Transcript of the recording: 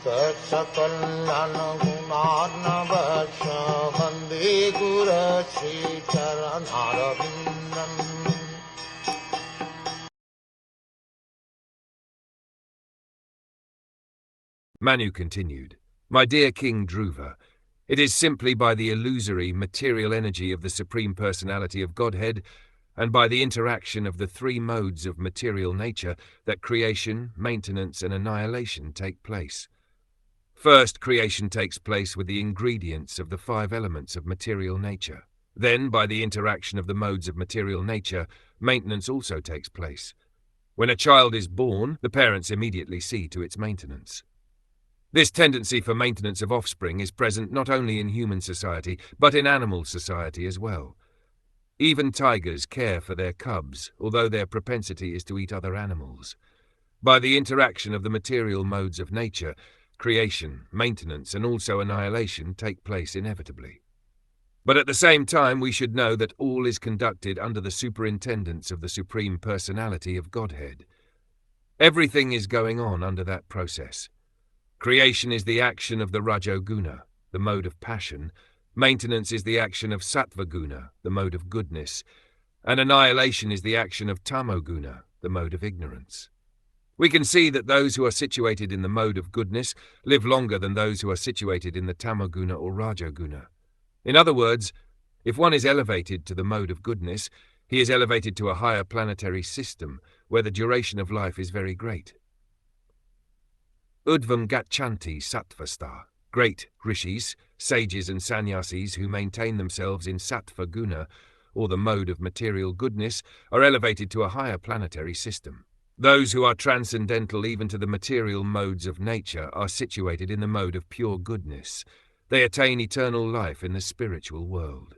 Saksakallan gunarnavasya Vande Guru Sri Charanarabindam. Manu continued, "My dear King Dhruva, it is simply by the illusory material energy of the Supreme Personality of Godhead and by the interaction of the three modes of material nature that creation, maintenance, and annihilation take place. First, creation takes place with the ingredients of the 5 elements of material nature. Then, by the interaction of the modes of material nature, maintenance also takes place. When a child is born, the parents immediately see to its maintenance. This tendency for maintenance of offspring is present not only in human society, but in animal society as well. Even tigers care for their cubs, although their propensity is to eat other animals. By the interaction of the material modes of nature, creation, maintenance, and also annihilation take place inevitably. But at the same time, we should know that all is conducted under the superintendence of the Supreme Personality of Godhead. Everything is going on under that process. Creation is the action of the Rajoguna, the mode of passion. Maintenance is the action of Sattvaguna, the mode of goodness. And annihilation is the action of Tamoguna, the mode of ignorance. We can see that those who are situated in the mode of goodness live longer than those who are situated in the Tamoguna or Rajoguna. In other words, if one is elevated to the mode of goodness, he is elevated to a higher planetary system, where the duration of life is very great. Udvam Gachanti Sattvasta, great rishis, sages and sannyasis who maintain themselves in Sattva Guna, or the mode of material goodness, are elevated to a higher planetary system. Those who are transcendental even to the material modes of nature are situated in the mode of pure goodness. They attain eternal life in the spiritual world.